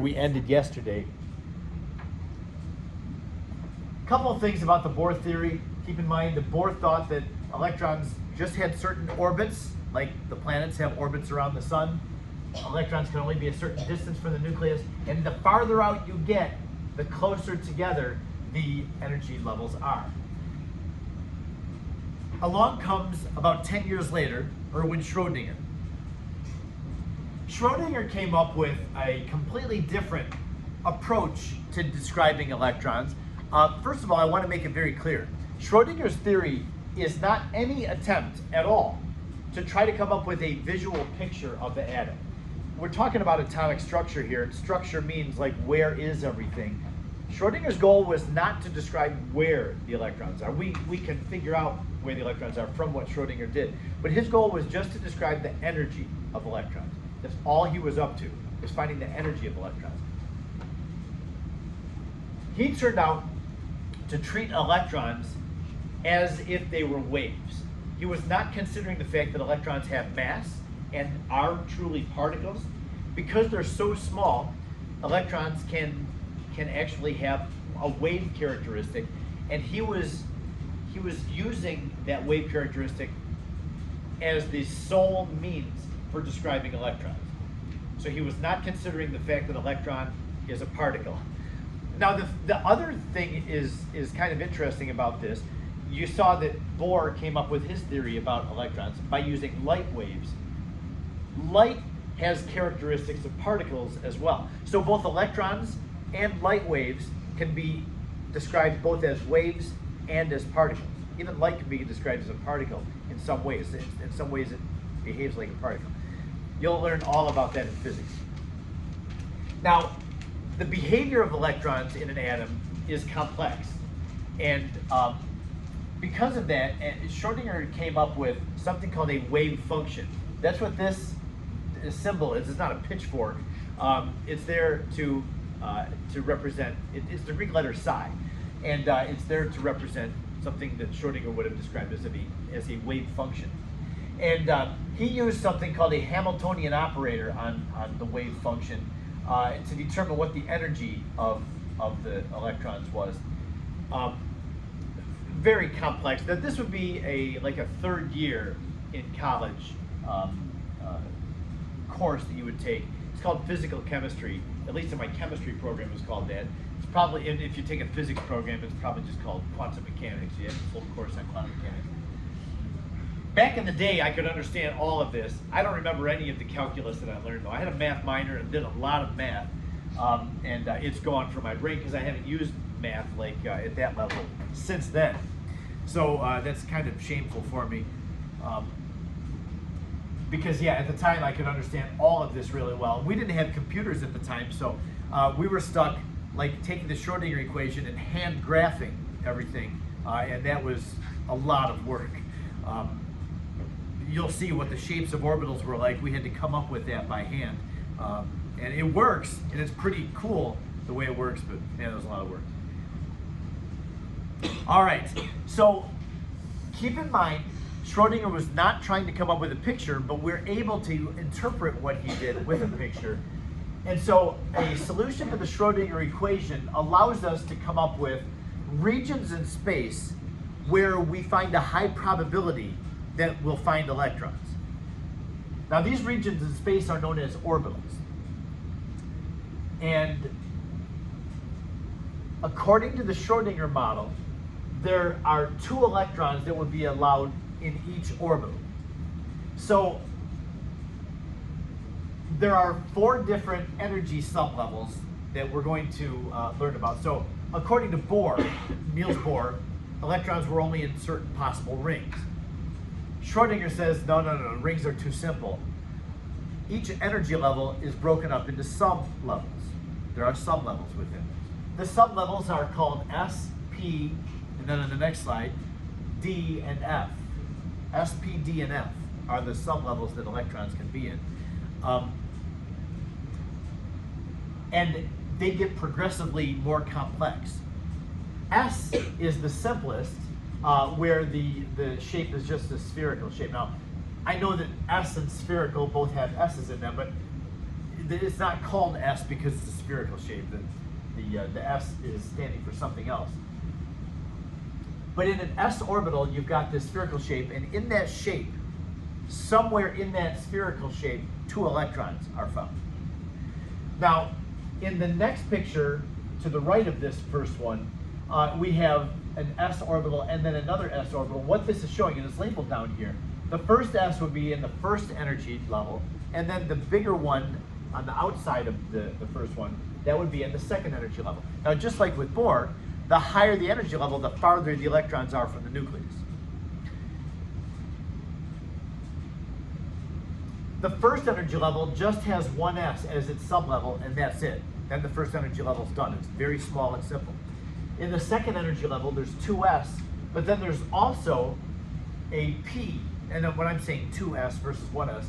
We ended yesterday. A couple of things about the Bohr theory. Keep in mind that Bohr thought that electrons just had certain orbits, like the planets have orbits around the sun. Electrons can only be a certain distance from the nucleus, and the farther out you get, the closer together the energy levels are. Along comes, about 10 years later, Erwin Schrödinger. Schrödinger came up with a completely different approach to describing electrons. First of all, I want to make it very clear. Schrödinger's theory is not any attempt at all to try to come up with a visual picture of the atom. We're talking about atomic structure here. Structure means like where is everything. Schrödinger's goal was not to describe where the electrons are. We can figure out where the electrons are from what Schrödinger did. But his goal was just to describe the energy of electrons. That's all he was up to, was finding the energy of electrons. He turned out to treat electrons as if they were waves. He was not considering the fact that electrons have mass and are truly particles. Because they're so small, electrons can actually have a wave characteristic, and he was using that wave characteristic as the sole means for describing electrons. So he was not considering the fact that electron is a particle. Now the other thing is kind of interesting about this. You saw that Bohr came up with his theory about electrons by using light waves. Light has characteristics of particles as well. So both electrons and light waves can be described both as waves and as particles. Even light can be described as a particle in some ways. In some ways it behaves like a particle. You'll learn all about that in physics. Now, the behavior of electrons in an atom is complex. And because of that, Schrödinger came up with something called a wave function. That's what this symbol is. It's not a pitchfork. It's there to represent, it's the Greek letter psi. And it's there to represent something that Schrödinger would have described as a wave function. And he used something called a Hamiltonian operator on the wave function to determine what the energy of the electrons was. Very complex. Now, this would be like a third year in college course that you would take. It's called physical chemistry. At least in my chemistry program, it's called that. It's probably, if you take a physics program, it's probably just called quantum mechanics. You have a full course on quantum mechanics. Back in the day, I could understand all of this. I don't remember any of the calculus that I learned, though. I had a math minor and did a lot of math, and it's gone from my brain because I haven't used math like at that level since then. So that's kind of shameful for me. Because yeah, at the time I could understand all of this really well. We didn't have computers at the time, so we were stuck like taking the Schrödinger equation and hand graphing everything, and that was a lot of work. You'll see what the shapes of orbitals were like. We had to come up with that by hand, and it works, and it's pretty cool the way it works, but man, it was a lot of work. All right, so keep in mind, Schrödinger was not trying to come up with a picture, but we're able to interpret what he did with a picture. And so a solution to the Schrödinger equation allows us to come up with regions in space where we find a high probability that we'll find electrons. Now, these regions in space are known as orbitals. And according to the Schrödinger model, there are 2 electrons that would be allowed in each orbital. So there are 4 different energy sublevels that we're going to learn about. So according to Bohr, Niels Bohr, electrons were only in certain possible rings. Schrödinger says, no, rings are too simple. Each energy level is broken up into sublevels. There are sublevels within. The sublevels are called S, P, and then on the next slide, D and F. S, P, D, and F are the sublevels that electrons can be in. And they get progressively more complex. S is the simplest, where the shape is just a spherical shape. Now, I know that S and spherical both have S's in them, but it's not called S because it's a spherical shape. The S is standing for something else. But in an S orbital, you've got this spherical shape, and in that shape, somewhere in that spherical shape, 2 electrons are found. Now, in the next picture, to the right of this first one, we have an S orbital and then another S orbital. What this is showing, and it's labeled down here, the first S would be in the first energy level, and then the bigger one on the outside of the first one, that would be in the second energy level. Now, just like with Bohr, the higher the energy level, the farther the electrons are from the nucleus. The first energy level just has one S as its sublevel, and that's it. Then the first energy level is done. It's very small and simple. In the second energy level, there's 2S, but then there's also a P. And then when I'm saying 2S versus 1S,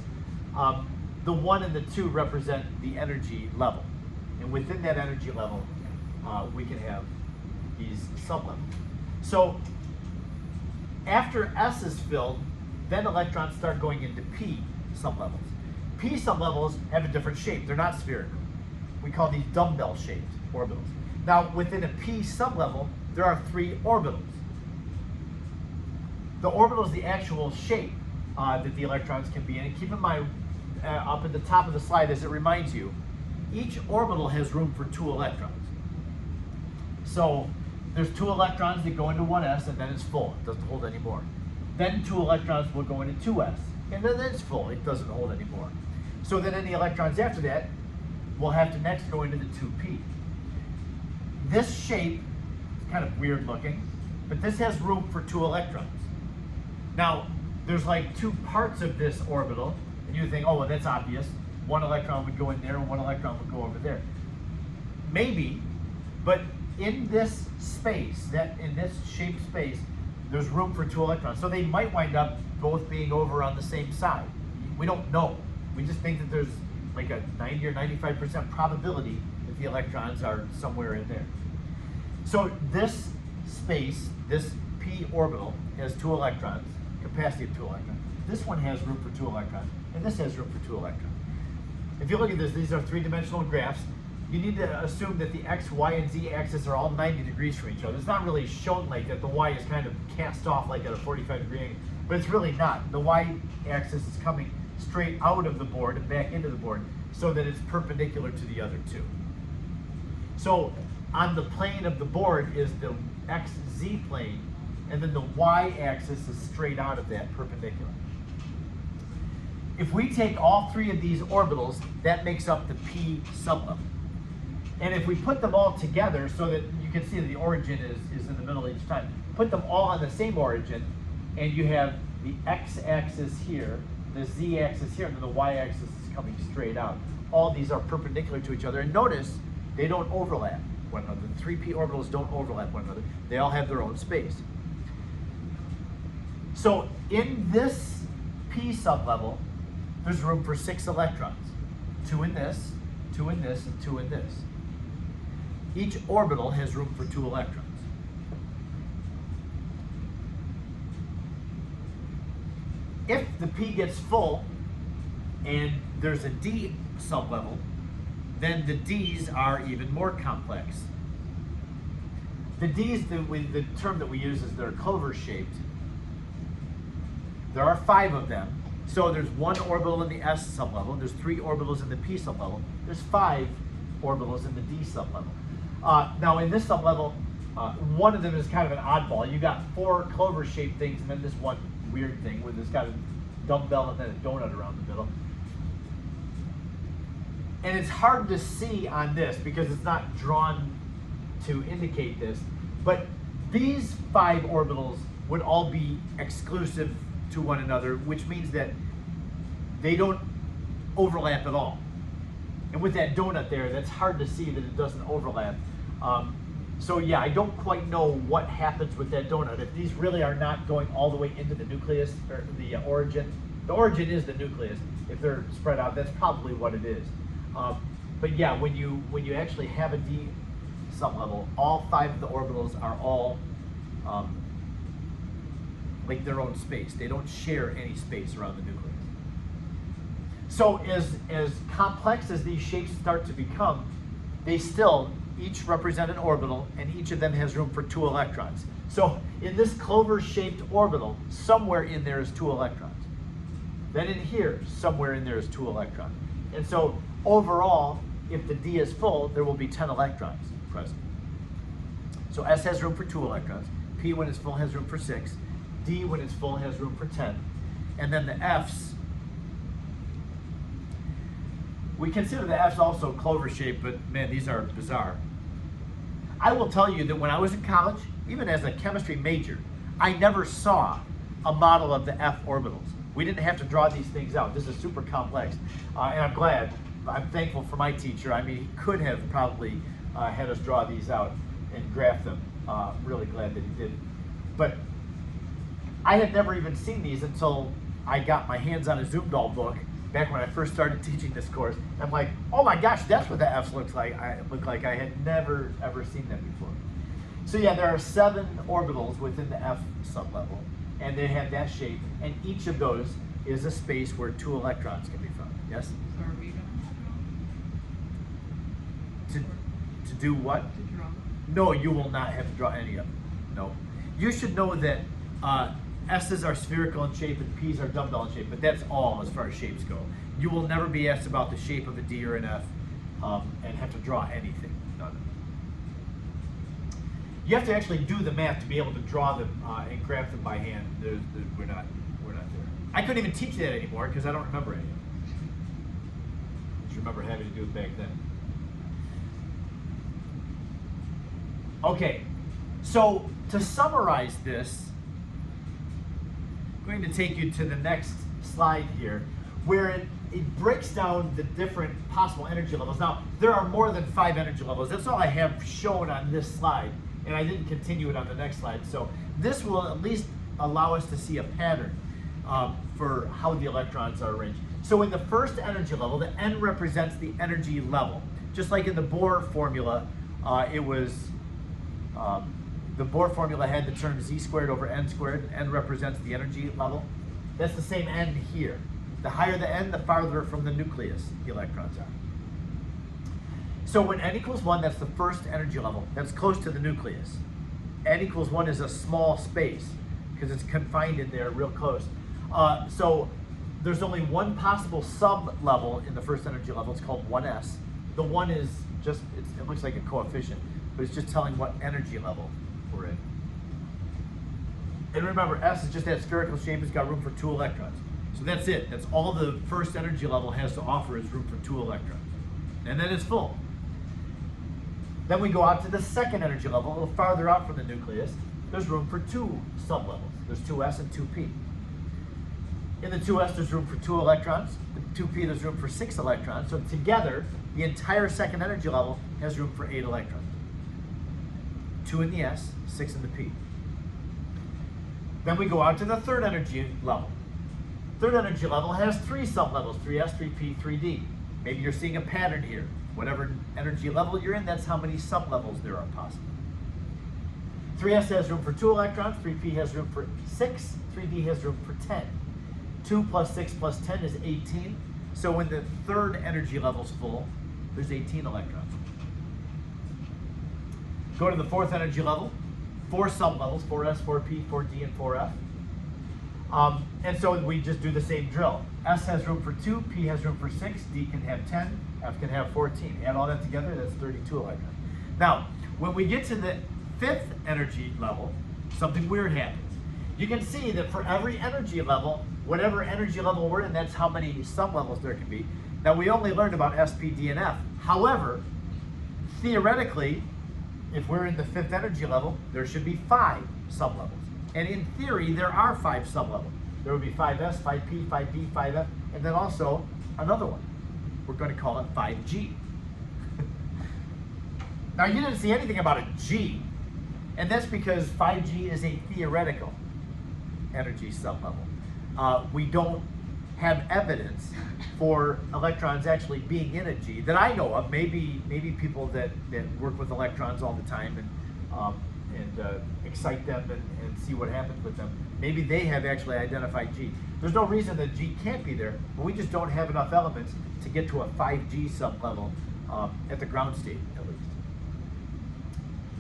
the 1 and the 2 represent the energy level. And within that energy level, we can have these sublevels. So after S is filled, then electrons start going into P sublevels. P sublevels have a different shape. They're not spherical. We call these dumbbell-shaped orbitals. Now, within a P sublevel, there are 3 orbitals. The orbital is the actual shape that the electrons can be in. And keep in mind, up at the top of the slide, as it reminds you, each orbital has room for 2 electrons. So there's 2 electrons that go into 1s, and then it's full. It doesn't hold any more. Then 2 electrons will go into 2s, and then it's full. It doesn't hold any more. So then any electrons after that will have to next go into the 2p. This shape is kind of weird looking, but this has room for 2 electrons. Now, there's like 2 parts of this orbital, and you think, oh, well, that's obvious. 1 electron would go in there, and 1 electron would go over there. Maybe, but in this space, in this shaped space, there's room for 2 electrons. So they might wind up both being over on the same side. We don't know. We just think that there's like a 90 or 95% probability that the electrons are somewhere in there. So this space, this p orbital, has 2 electrons, capacity of 2 electrons. This one has room for 2 electrons, and this has room for 2 electrons. If you look at this, these are 3-dimensional graphs. You need to assume that the x, y, and z axis are all 90 degrees from each other. It's not really shown like that. The y is kind of cast off like at a 45-degree angle, but it's really not. The y axis is coming straight out of the board and back into the board so that it's perpendicular to the other 2. So on the plane of the board is the xz plane, and then the y axis is straight out of that, perpendicular. If we take all 3 of these orbitals, that makes up the p sublevel. And if we put them all together so that you can see that the origin is in the middle each time, put them all on the same origin, and you have the x-axis here, the z-axis here, and then the y-axis is coming straight out. All these are perpendicular to each other, and notice they don't overlap one another. The 3p orbitals don't overlap one another. They all have their own space. So in this p sublevel, there's room for 6 electrons. 2 in this, 2 in this, and 2 in this. Each orbital has room for 2 electrons. If the p gets full and there's a d sublevel, then the d's are even more complex. The d's, the term that we use is they're clover-shaped. There are 5 of them. So there's 1 orbital in the s sublevel, there's 3 orbitals in the p sublevel, there's 5 orbitals in the d sublevel. Now in this sublevel, one of them is kind of an oddball. You got 4 clover-shaped things, and then this one weird thing where there's got a dumbbell and then a donut around the middle. And it's hard to see on this because it's not drawn to indicate this, but these 5 orbitals would all be exclusive to one another, which means that they don't overlap at all. And with that donut there, that's hard to see that it doesn't overlap. So yeah, I don't quite know what happens with that donut. If these really are not going all the way into the nucleus, or the origin is the nucleus. If they're spread out, that's probably what it is. But yeah, when you actually have a d sublevel, all 5 of the orbitals are all like their own space. They don't share any space around the nucleus. So as complex as these shapes start to become, they still each represent an orbital, and each of them has room for 2 electrons. So in this clover-shaped orbital, somewhere in there is 2 electrons. Then in here, somewhere in there is 2 electrons. And so overall, if the D is full, there will be 10 electrons present. So S has room for 2 electrons. P, when it's full, has room for 6. D, when it's full, has room for 10. And then the F's, we consider the F's also clover-shaped, but man, these are bizarre. I will tell you that when I was in college, even as a chemistry major, I never saw a model of the F orbitals. We didn't have to draw these things out. This is super complex. And I'm glad, I'm thankful for my teacher. I mean, he could have probably had us draw these out and graph them. Really glad that he did. But I had never even seen these until I got my hands on a Zumdahl book back when I first started teaching this course. I'm like, oh my gosh, that's what the F's looks like. I had never ever seen them before. So yeah, there are 7 orbitals within the F sublevel, and they have that shape, and each of those is a space where 2 electrons can be found. Yes? So are we going To do what? to draw? No, you will not have to draw any of them. No. You should know that S's are spherical in shape and P's are dumbbell in shape, but that's all as far as shapes go. You will never be asked about the shape of a D or an F and have to draw anything. None. You have to actually do the math to be able to draw them and graph them by hand. We're not there. I couldn't even teach that anymore because I don't remember any of them. I just remember having to do it back then. Okay, so to summarize this, I'm going to take you to the next slide here, where it breaks down the different possible energy levels. Now, there are more than 5 energy levels. That's all I have shown on this slide, and I didn't continue it on the next slide. So this will at least allow us to see a pattern for how the electrons are arranged. So in the first energy level, the N represents the energy level. Just like in the Bohr formula, the Bohr formula had the term Z squared over N squared. N represents the energy level. That's the same N here. The higher the N, the farther from the nucleus the electrons are. So when N equals 1, that's the first energy level. That's close to the nucleus. N equals 1 is a small space because it's confined in there real close. So there's only one possible sub-level in the first energy level. It's called 1s. The 1 is just, it looks like a coefficient, but it's just telling what energy level we're in. And remember, S is just that spherical shape. It's got room for 2 electrons. So that's it. That's all the first energy level has to offer is room for 2 electrons. And then it's full. Then we go out to the second energy level, a little farther out from the nucleus. There's room for 2 sublevels. There's 2s and 2p. In the 2s, there's room for 2 electrons. The 2p, there's room for 6 electrons. So together, the entire second energy level has room for 8 electrons. 2 in the S, 6 in the P. Then we go out to the third energy level. Third energy level has 3 sublevels, 3s, 3p, 3d. Maybe you're seeing a pattern here. Whatever energy level you're in, that's how many sublevels there are possible. 3s has room for 2 electrons, 3p has room for 6, 3d has room for 10. 2 plus 6 plus 10 is 18. So when the third energy level is full, there's 18 electrons. Go to the fourth energy level, 4 sublevels, 4s, 4p, 4d, and 4f. And so we just do the same drill. S has room for 2, P has room for 6, D can have 10, F can have 14. Add all that together, that's 32 electrons. Now, when we get to the fifth energy level, something weird happens. You can see that for every energy level, whatever energy level we're in, that's how many sublevels there can be. Now, we only learned about S, P, D, and F. However, theoretically, if we're in the fifth energy level, there should be 5 sublevels. And in theory, there are 5 sublevels. There would be 5s, 5p, 5d, 5f, and then also another one. We're going to call it 5g. Now, you didn't see anything about a g, and that's because 5g is a theoretical energy sublevel. We don't have evidence for electrons actually being in a G that I know of. Maybe people that work with electrons all the time excite them and see what happens with them. Maybe they have actually identified G. There's no reason that G can't be there, but we just don't have enough elements to get to a 5G sublevel at the ground state, at least.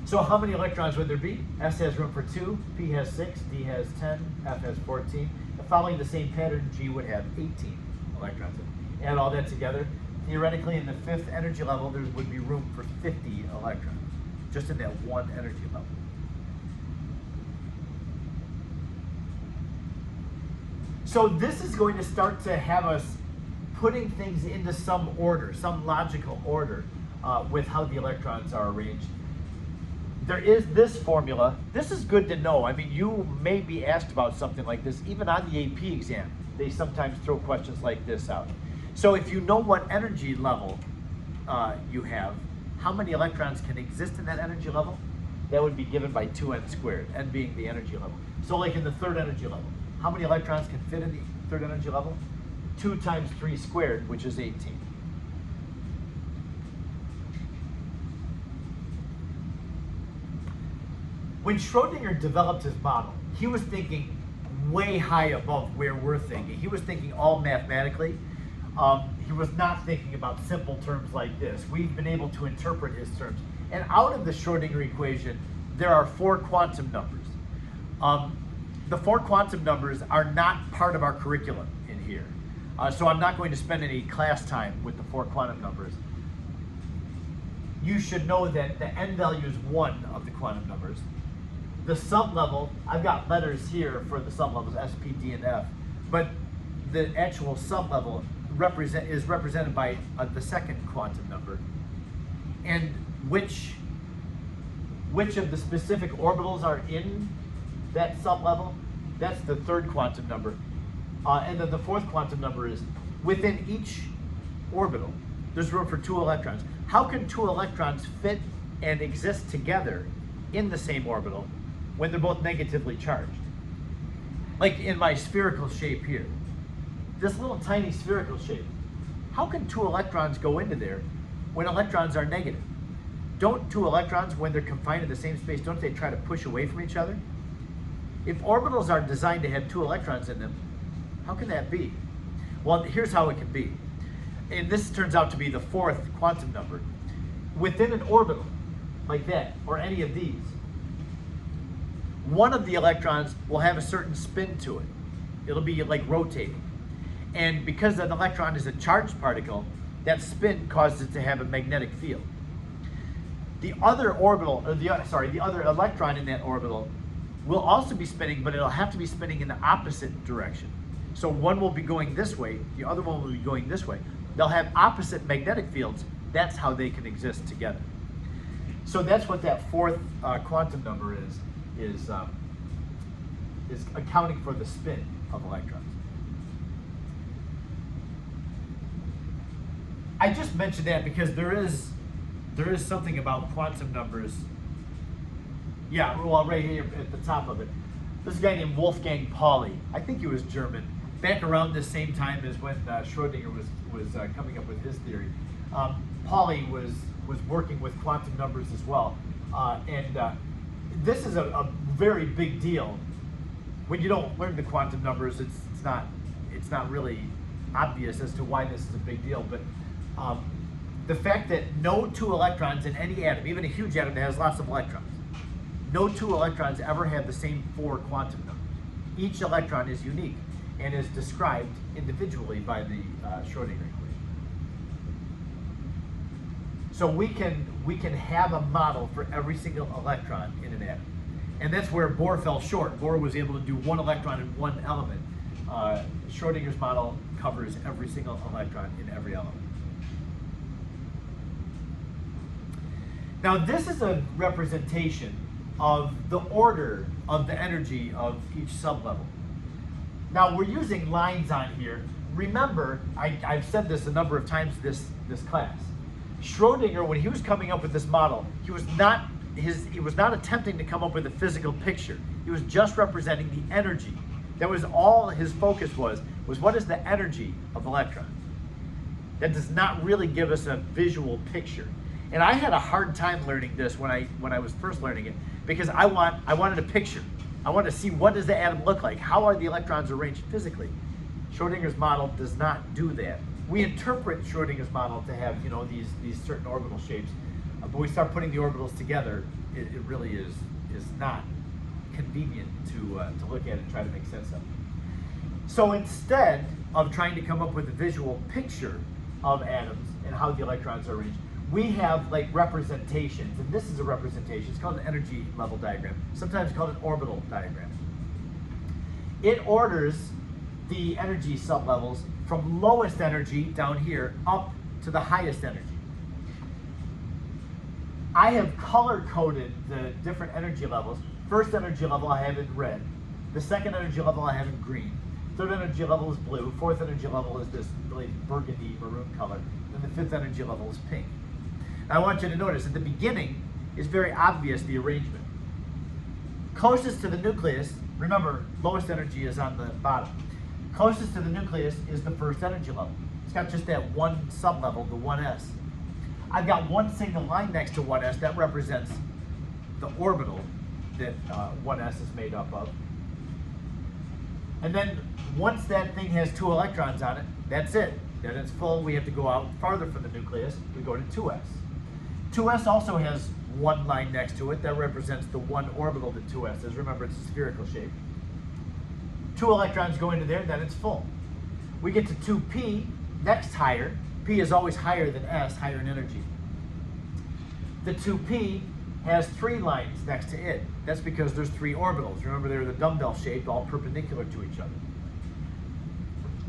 So how many electrons would there be? S has room for 2, P has 6, D has 10, F has 14. And following the same pattern, G would have 18 electrons. Add all that together. Theoretically, in the 5th energy level, there would be room for 50 electrons, just in that one energy level. So this is going to start to have us putting things into some order, some logical order with how the electrons are arranged. There is this formula. This is good to know. I mean, you may be asked about something like this, even on the AP exam. They sometimes throw questions like this out. So if you know what energy level you have, how many electrons can exist in that energy level? That would be given by 2n squared, n being the energy level. So like in the 3rd energy level, how many electrons can fit in the 3rd energy level? 2 times 3 squared, which is 18. When Schrödinger developed his model, he was thinking way high above where we're thinking. He was thinking all mathematically. He was not thinking about simple terms like this. We've been able to interpret his terms. And out of the Schrödinger equation, there are 4 quantum numbers. The 4 quantum numbers are not part of our curriculum in here. So I'm not going to spend any class time with the 4 quantum numbers. You should know that the n value is 1 of the quantum numbers. The sublevel, I've got letters here for the sublevels, S, P, D, and F, but the actual sublevel is represented by the 2nd quantum number. And which of the specific orbitals are in that sublevel? That's the 3rd quantum number. And then the 4th quantum number is within each orbital, there's room for 2 electrons. How can 2 electrons fit and exist together in the same orbital when they're both negatively charged? Like in my spherical shape here, this little tiny spherical shape, how can 2 electrons go into there when electrons are negative? Don't 2 electrons, when they're confined in the same space, don't they try to push away from each other? If orbitals are designed to have 2 electrons in them, how can that be? Well, here's how it can be. And this turns out to be the 4th quantum number. Within an orbital, like that, or any of these, one of the electrons will have a certain spin to it. It'll be like rotating. And because an electron is a charged particle, that spin causes it to have a magnetic field. The other orbital, or the other electron in that orbital will also be spinning, but it'll have to be spinning in the opposite direction. So one will be going this way, the other one will be going this way. They'll have opposite magnetic fields. That's how they can exist together. So that's what that 4th quantum number is accounting for the spin of electrons. I just mentioned that because there is something about quantum numbers. Yeah, well, right here at the top of it. This guy named Wolfgang Pauli, I think he was German, back around the same time as when Schrödinger was coming up with his theory. Pauli was working with quantum numbers as well. This is a very big deal. When you don't learn the quantum numbers, it's not really obvious as to why this is a big deal, but the fact that no 2 electrons in any atom, even a huge atom that has lots of electrons, no 2 electrons ever have the same 4 quantum numbers. Each electron is unique and is described individually by the Schrödinger equation. So we can have a model for every single electron in an atom. And that's where Bohr fell short. Bohr was able to do 1 electron in 1 element. Schrödinger's model covers every single electron in every element. Now this is a representation of the order of the energy of each sublevel. Now we're using lines on here. Remember, I've said this a number of times this class. Schrödinger, when he was coming up with this model, he was not attempting to come up with a physical picture. He was just representing the energy. That was all his focus was what is the energy of electrons? That does not really give us a visual picture. And I had a hard time learning this when I was first learning it, because I wanted a picture. I wanted to see, what does the atom look like? How are the electrons arranged physically? Schrödinger's model does not do that. We interpret Schrödinger's model to have, these certain orbital shapes, but we start putting the orbitals together, it really is not convenient to look at and try to make sense of. So instead of trying to come up with a visual picture of atoms and how the electrons are arranged, we have like representations, and this is a representation. It's called an energy level diagram, sometimes called an orbital diagram. It orders the energy sublevels from lowest energy down here up to the highest energy. I have color-coded the different energy levels. First energy level I have in red. The second energy level I have in green. Third energy level is blue. Fourth energy level is this really burgundy maroon color. And the fifth energy level is pink. Now I want you to notice at the beginning is very obvious the arrangement. Closest to the nucleus, remember lowest energy is on the bottom. Closest to the nucleus is the first energy level. It's got just that one sublevel, the 1s. I've got one signal line next to 1s that represents the orbital that 1s is made up of. And then once that thing has 2 electrons on it, that's it. Then it's full. We have to go out farther from the nucleus. We go to 2s. 2s also has one line next to it that represents the one orbital that 2s is. Remember, it's a spherical shape. 2 electrons go into there, then it's full. We get to 2p, next higher. P is always higher than s, higher in energy. The 2p has 3 lines next to it. That's because there's 3 orbitals. Remember, they're the dumbbell shaped, all perpendicular to each other.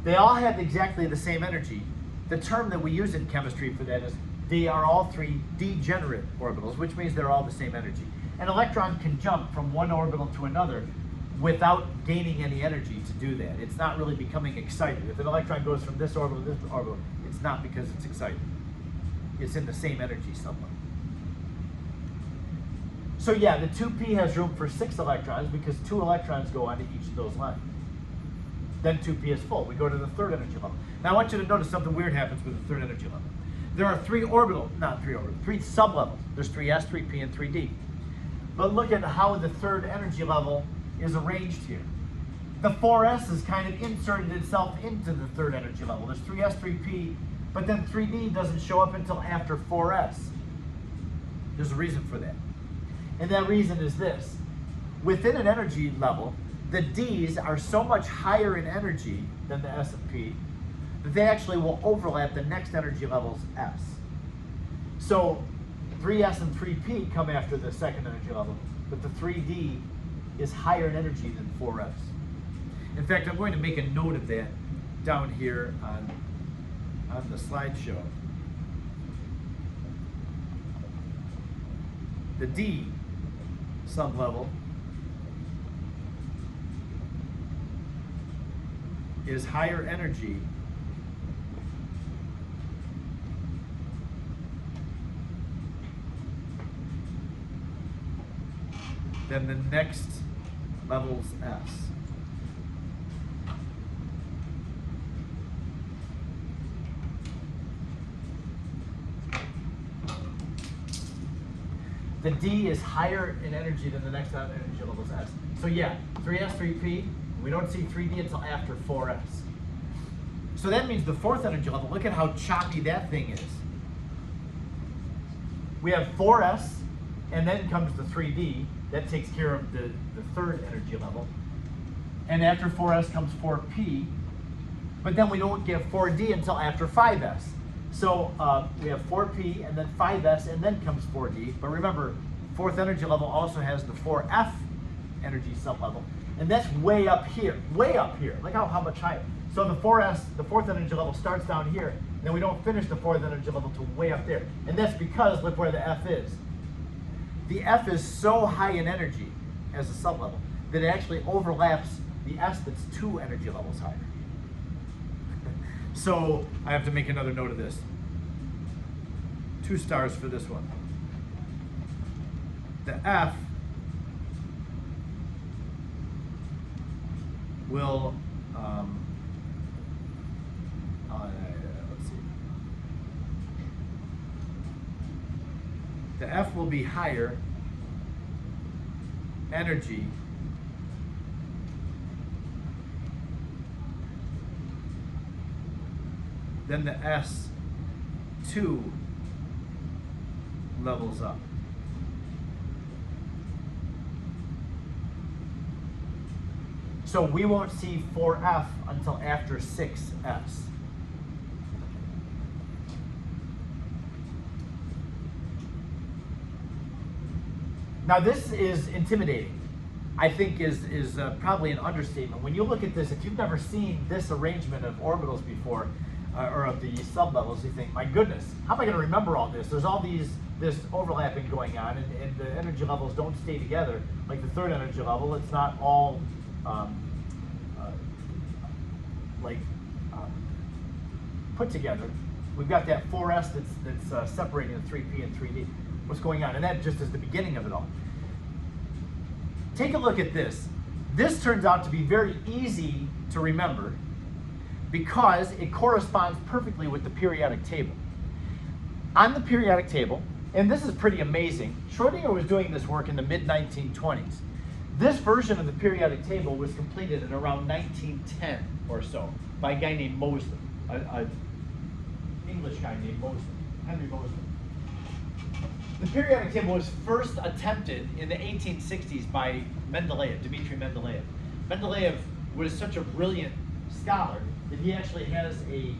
They all have exactly the same energy. The term that we use in chemistry for that is they are all 3 degenerate orbitals, which means they're all the same energy. An electron can jump from one orbital to another without gaining any energy to do that. It's not really becoming excited. If an electron goes from this orbital to this orbital, it's not because it's excited. It's in the same energy somewhere. So yeah, the 2p has room for 6 electrons because 2 electrons go onto each of those lines. Then 2p is full. We go to the third energy level. Now I want you to notice something weird happens with the third energy level. There are 3 sublevels. There's 3s, 3p, and 3d. But look at how the third energy level is arranged here. The 4s is kind of inserted itself into the third energy level. There's 3s, 3p, but then 3d doesn't show up until after 4s. There's a reason for that. And that reason is this. Within an energy level, the d's are so much higher in energy than the s and p that they actually will overlap the next energy level's s. So 3s and 3p come after the second energy level, but the 3d is higher in energy than 4s. In fact, I'm going to make a note of that down here on the slideshow. The D sublevel is higher energy than the next level's S. The D is higher in energy than the next energy level's S. So yeah, 3S, 3P, we don't see 3D until after 4S. So that means the fourth energy level, look at how choppy that thing is. We have 4S, and then comes the 3D. That takes care of the third energy level. And after 4S comes 4P, but then we don't get 4D until after 5S. So we have 4P and then 5S and then comes 4D. But remember, fourth energy level also has the 4F energy sublevel. And that's way up here, way up here. Look how much higher. So the 4S, the fourth energy level starts down here, and then we don't finish the fourth energy level till way up there. And that's because, look where the F is. The F is so high in energy as a sublevel that it actually overlaps the S that's 2 energy levels higher. So I have to make another note of this. 2 stars for this one. The F will, let's see. the F will be higher energy than the S2 levels up. So we won't see 4F until after 6S. Now this is intimidating. I think is probably an understatement. When you look at this, if you've never seen this arrangement of orbitals before, or of the sublevels, you think, my goodness, how am I going to remember all this? There's all this overlapping going on, and the energy levels don't stay together. Like the third energy level, it's not all put together. We've got that 4S that's separating the 3P and 3D. What's going on? And that just is the beginning of it all. Take a look at this. This turns out to be very easy to remember because it corresponds perfectly with the periodic table. On the periodic table, and this is pretty amazing, Schrödinger was doing this work in the mid-1920s. This version of the periodic table was completed in around 1910 or so by a guy named Moseley, an English guy named Moseley, Henry Moseley. The periodic table was first attempted in the 1860s by Mendeleev, Dmitri Mendeleev. Mendeleev was such a brilliant scholar that he actually has a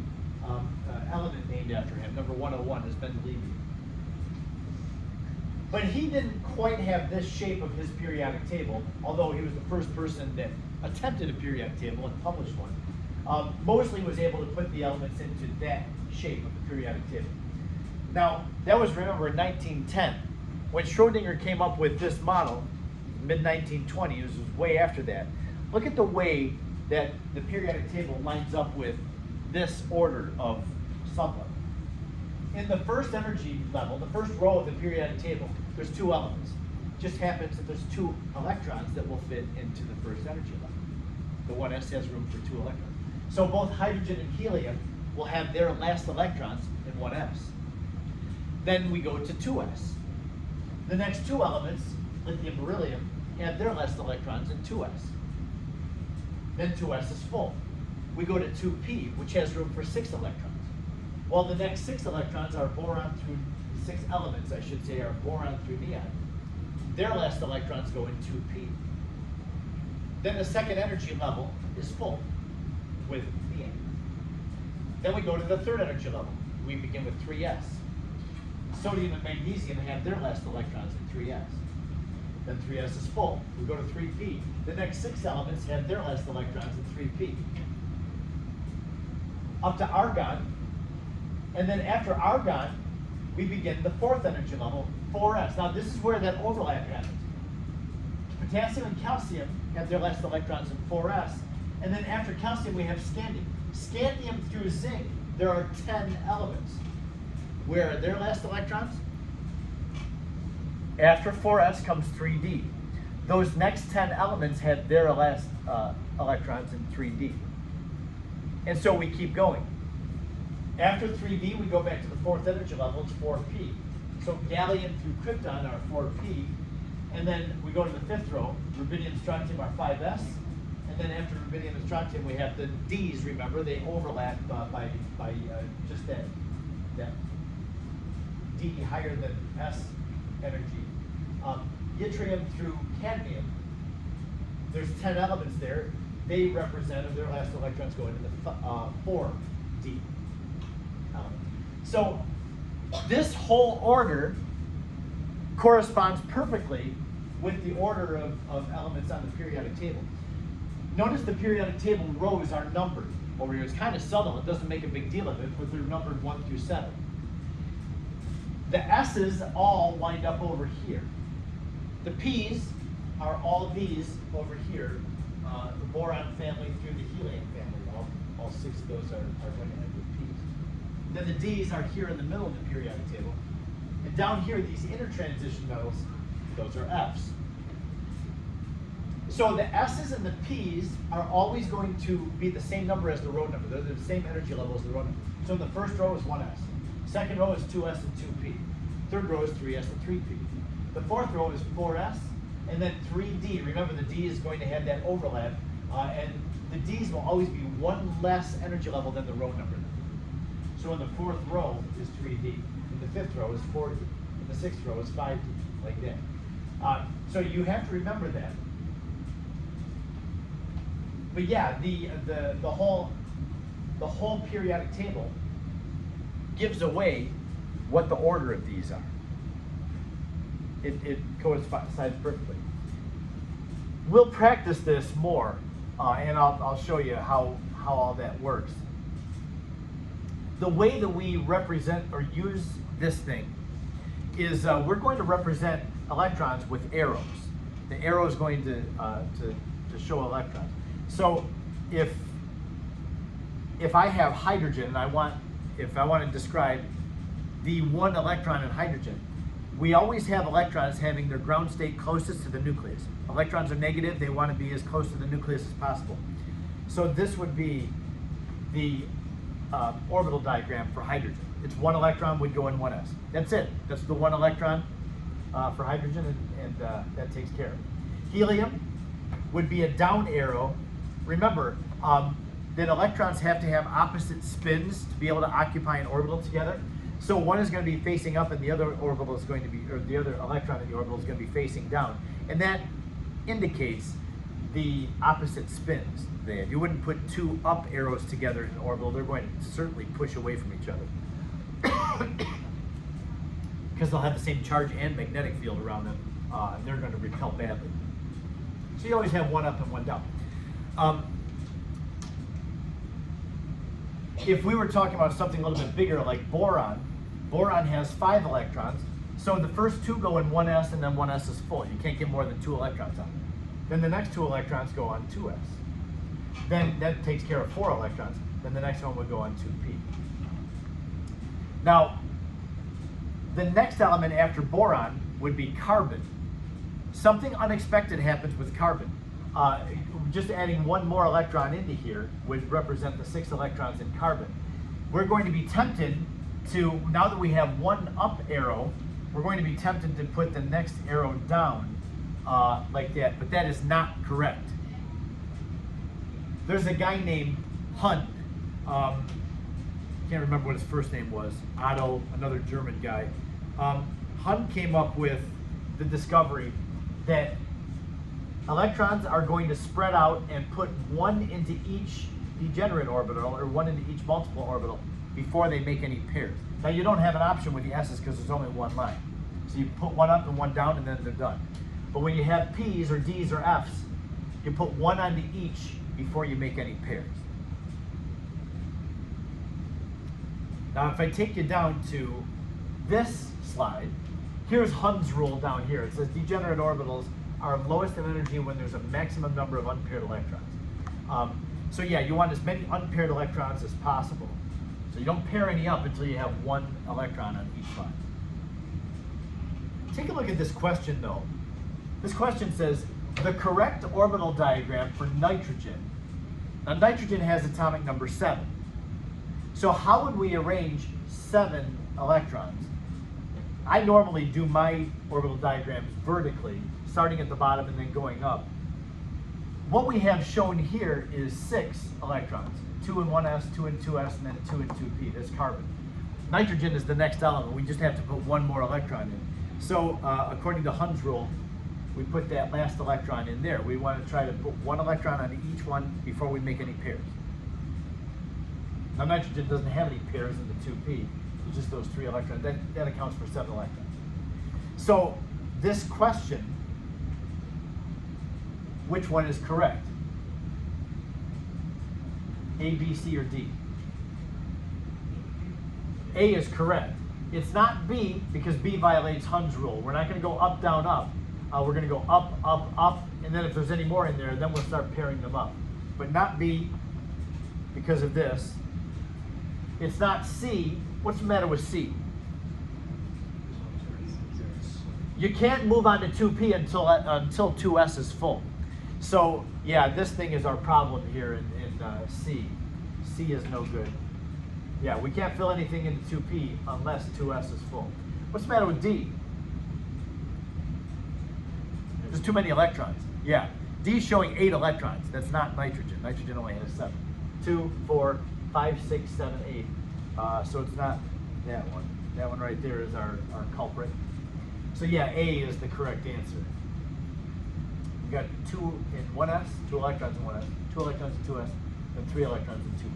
element named after him. Number 101 is Mendeleev. But he didn't quite have this shape of his periodic table, although he was the first person that attempted a periodic table and published one. Moseley was able to put the elements into that shape of the periodic table. Now, that was, remember, in 1910. When Schrödinger came up with this model, mid-1920s, it was way after that. Look at the way that the periodic table lines up with this order of sublevel. In the first energy level, the first row of the periodic table, there's two elements. It just happens that there's two electrons that will fit into the first energy level. The 1s has room for two electrons. So both hydrogen and helium will have their last electrons in 1s. Then we go to 2s. The next two elements, lithium and beryllium, have their last electrons in 2s. Then 2s is full. We go to 2p, which has room for 6 electrons. Well, the next 6 electrons are boron through, 6 elements, I should say, are boron through neon. Their last electrons go in 2p. Then the second energy level is full with neon. Then we go to the third energy level. We begin with 3s. Sodium and magnesium have their last electrons in 3s. Then 3s is full. We go to 3p. The next 6 elements have their last electrons in 3p. Up to argon. And then after argon, we begin the fourth energy level, 4s. Now this is where that overlap happens. Potassium and calcium have their last electrons in 4s. And then after calcium, we have scandium. Scandium through zinc, there are 10 elements. Where are their last electrons? After 4s comes 3d. Those next 10 elements have their last electrons in 3d. And so we keep going. After 3d, we go back to the fourth energy level, it's 4p. So gallium through krypton are 4p. And then we go to the fifth row, rubidium, strontium are 5s. And then after rubidium and strontium, we have the d's, remember, they overlap by just that D higher than S energy. Yttrium through cadmium, there's 10 elements there. They represent, their last electrons go into the 4D element. So this whole order corresponds perfectly with the order of elements on the periodic table. Notice the periodic table rows are numbered over here. It's kind of subtle, it doesn't make a big deal of it, but they're numbered 1 through 7. The S's all wind up over here. The P's are all these over here, the boron family through the helium family. All 6 of those are going to end with P's. Then the D's are here in the middle of the periodic table. And down here, these intertransition metals, those are F's. So the S's and the P's are always going to be the same number as the row number. They're the same energy level as the row number. So the first row is 1s. Second row is 2s and 2p. third row is 3s and 3p. The fourth row is 4s, and then 3d. Remember, the d is going to have that overlap, and the d's will always be one less energy level than the row number. So in the fourth row is 3d, in the fifth row is 4d, in the sixth row is 5d, like that. So you have to remember that. But yeah, the whole periodic table gives away what the order of these are. It coincides perfectly. We'll practice this more, and I'll show you how all that works. The way that we represent or use this thing is we're going to represent electrons with arrows. The arrow is going to show electrons. So if I have hydrogen and if I want to describe the one electron in hydrogen, we always have electrons having their ground state closest to the nucleus. Electrons are negative, they want to be as close to the nucleus as possible. So this would be the orbital diagram for hydrogen. It's one electron would go in 1s. That's it. That's the one electron for hydrogen, and that takes care of it. Helium would be a down arrow. Remember that electrons have to have opposite spins to be able to occupy an orbital together. So one is going to be facing up, and the other orbital is going to be, or the other electron in the orbital is going to be facing down, and that indicates the opposite spins. You wouldn't put two up arrows together in an orbital. They're going to certainly push away from each other because they'll have the same charge and magnetic field around them, and they're going to repel badly. So you always have one up and one down. If we were talking about something a little bit bigger like boron has 5 electrons, so the first 2 go in 1s, and then 1s is full. You can't get more than 2 electrons on it. Then the next 2 electrons go on 2s. Then that takes care of 4 electrons. Then the next one would go on 2p. Now, the next element after boron would be carbon. Something unexpected happens with carbon. Just adding one more electron into here would represent the 6 electrons in carbon. We're going to be tempted to, now that we have one up arrow, we're going to be tempted to put the next arrow down like that, but that is not correct. There's a guy named Hund. Can't remember what his first name was. Otto, another German guy. Hund came up with the discovery that electrons are going to spread out and put one into each degenerate orbital or one into each multiple orbital before they make any pairs. Now you don't have an option with the s's because there's only one line. So you put one up and one down and then they're done. But when you have p's or d's or f's, you put one onto each before you make any pairs. Now if I take you down to this slide, here's Hund's rule down here. It says degenerate orbitals are lowest in energy when there's a maximum number of unpaired electrons. So yeah, you want as many unpaired electrons as possible. So you don't pair any up until you have one electron on each line. Take a look at this question though. This question says, the correct orbital diagram for nitrogen. Now nitrogen has atomic number 7. So how would we arrange 7 electrons? I normally do my orbital diagrams vertically, starting at the bottom and then going up. What we have shown here is 6 electrons, 2 in 1s, 2 in 2s, and then 2 in 2p. That's carbon. Nitrogen is the next element. We just have to put one more electron in. So according to Hund's rule, we put that last electron in there. We want to try to put one electron on each one before we make any pairs. Now nitrogen doesn't have any pairs in the 2p. It's just those 3 electrons. That accounts for 7 electrons. So this question, which one is correct? A, B, C, or D? A is correct. It's not B because B violates Hund's rule. We're not going to go up, down, up. We're going to go up, up, up, and then if there's any more in there, then we'll start pairing them up. But not B because of this. It's not C. What's the matter with C? You can't move on to 2p until 2s is full. So yeah, this thing is our problem here in C. C is no good. Yeah, we can't fill anything into 2p unless 2s is full. What's the matter with D? There's too many electrons. Yeah, D is showing 8 electrons. That's not nitrogen. Nitrogen only has 7. 2, 4, 5, 6, 7, 8. So it's not that one. That one right there is our culprit. So yeah, A is the correct answer. We got 2 in 1s, 2 electrons in 1s, 2 electrons in 2s, and 3 electrons in 2p.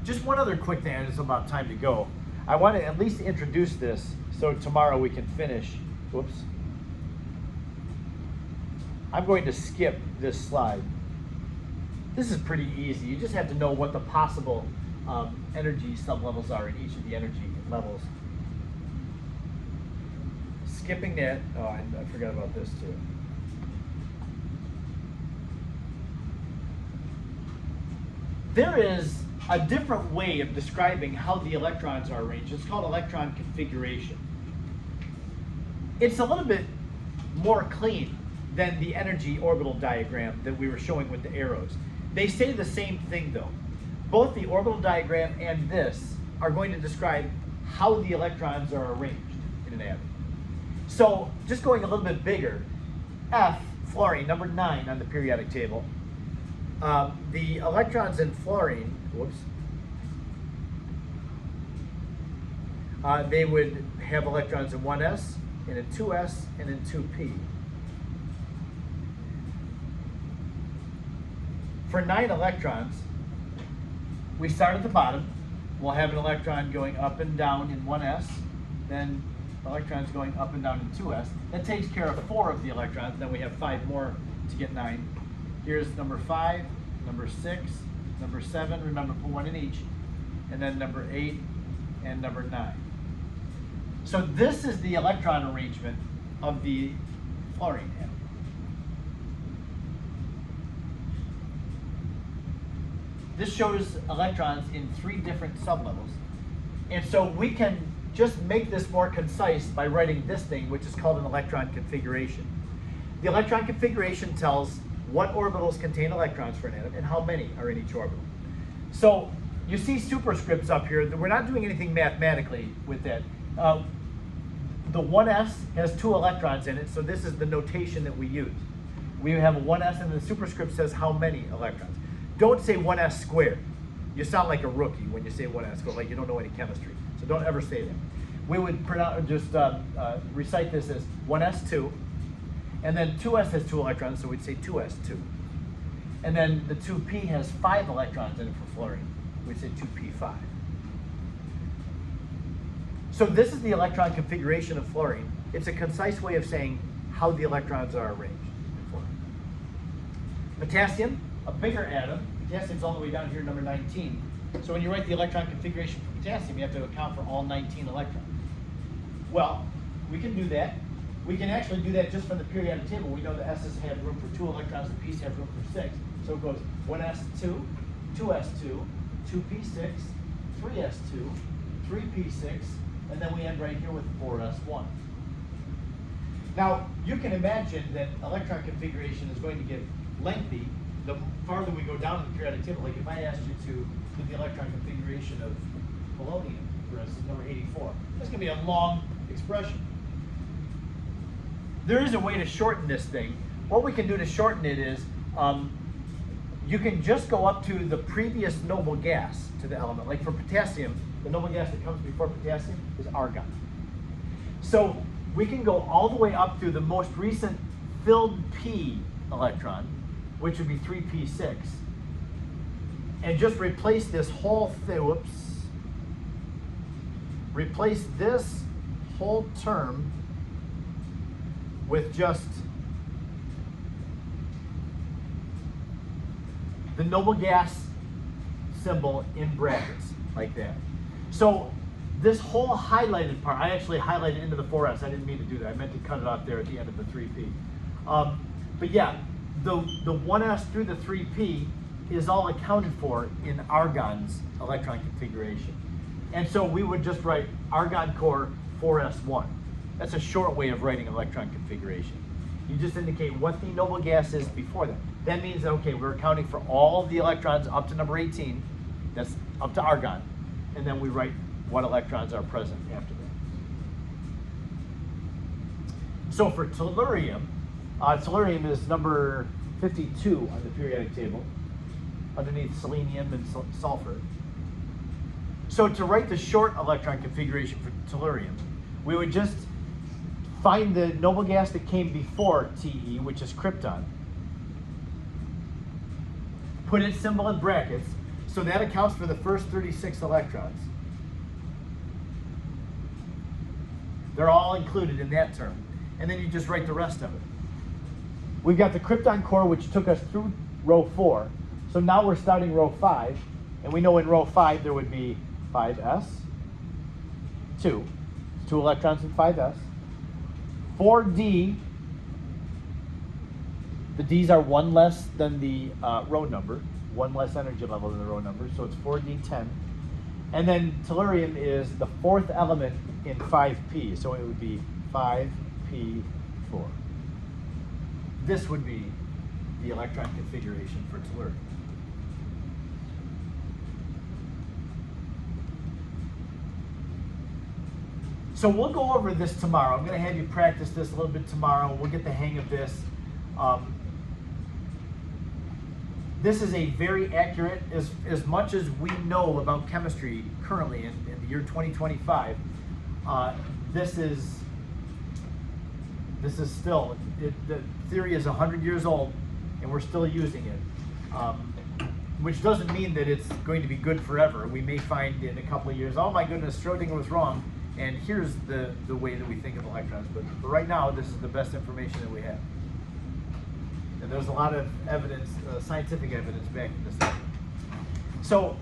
Just one other quick thing, it's about time to go. I want to at least introduce this so tomorrow we can finish. Whoops. I'm going to skip this slide. This is pretty easy. You just have to know what the possible energy sublevels are in each of the energy levels. Skipping that, oh, I forgot about this too. There is a different way of describing how the electrons are arranged. It's called electron configuration. It's a little bit more clean than the energy orbital diagram that we were showing with the arrows. They say the same thing though. Both the orbital diagram and this are going to describe how the electrons are arranged in an atom. So just going a little bit bigger, F, fluorine, number 9 on the periodic table. The electrons in fluorine, whoops, they would have electrons in 1s, and in 2s, and in 2p. For 9 electrons, we start at the bottom. We'll have an electron going up and down in 1s, then electrons going up and down in 2s. That takes care of 4 of the electrons, then we have 5 more to get 9. Here's number 5, number 6, number 7, remember put 1 in each, and then number 8 and number 9. So this is the electron arrangement of the fluorine atom. This shows electrons in 3 different sublevels. And so we can just make this more concise by writing this thing, which is called an electron configuration. The electron configuration tells what orbitals contain electrons for an atom and how many are in each orbital. So you see superscripts up here. We're not doing anything mathematically with that. The 1s has 2 electrons in it, so this is the notation that we use. We have a 1s and the superscript says how many electrons. Don't say 1s squared. You sound like a rookie when you say 1s squared, like you don't know any chemistry. So don't ever say that. We would just recite this as 1s2, and then 2s has 2 electrons, so we'd say 2s2. And then the 2p has 5 electrons in it for fluorine. We'd say 2p5. So this is the electron configuration of fluorine. It's a concise way of saying how the electrons are arranged in fluorine. Potassium, a bigger atom. Potassium's all the way down here, number 19. So when you write the electron configuration for potassium, you have to account for all 19 electrons. Well, we can do that. We can actually do that just from the periodic table. We know the S's have room for 2 electrons, the P's have room for 6. So it goes 1s2, 2s2, 2p6, 3s2, 3p6, and then we end right here with 4s1. Now, you can imagine that electron configuration is going to get lengthy the farther we go down in the periodic table. Like if I asked you to do the electron configuration of polonium, for instance, number 84, that's going to be a long expression. There is a way to shorten this thing. What we can do to shorten it is you can just go up to the previous noble gas to the element. Like for potassium, the noble gas that comes before potassium is argon. So we can go all the way up to the most recent filled p electron, which would be 3p6, and just replace this whole thing, whoops, replace this whole term with just the noble gas symbol in brackets, like that. So this whole highlighted part, I actually highlighted into the 4s. I didn't mean to do that. I meant to cut it off there at the end of the 3p. But yeah, the 1s through the 3p is all accounted for in argon's electron configuration. And so we would just write argon core 4s1. That's a short way of writing electron configuration. You just indicate what the noble gas is before that. That means that, okay, we're accounting for all the electrons up to number 18, that's up to argon, and then we write what electrons are present after that. So for tellurium, tellurium is number 52 on the periodic table, underneath selenium and sulfur. So to write the short electron configuration for tellurium, we would just find the noble gas that came before Te, which is krypton, put its symbol in brackets, so that accounts for the first 36 electrons. They're all included in that term. And then you just write the rest of it. We've got the krypton core, which took us through row 4. So now we're starting row 5. And we know in row 5 there would be 5s, 2 electrons in 5s, 4d. The d's are 1 less than the row number, 1 less energy level than the row number, so it's 4d10. And then tellurium is the 4th element in 5p, so it would be 5p4. This would be the electron configuration for tellurium. So we'll go over this tomorrow. I'm going to have you practice this a little bit tomorrow. We'll get the hang of this. This is a very accurate, as much as we know about chemistry currently in the year 2025, this is still, the theory is 100 years old and we're still using it, which doesn't mean that it's going to be good forever. We may find in a couple of years, oh my goodness, Schrödinger was wrong, and here's the way that we think of electrons. But for right now, this is the best information that we have. And there's a lot of evidence, scientific evidence backing this up. So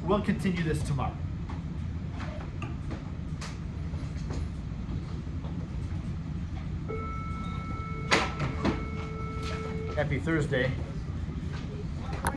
we'll continue this tomorrow. Happy Thursday.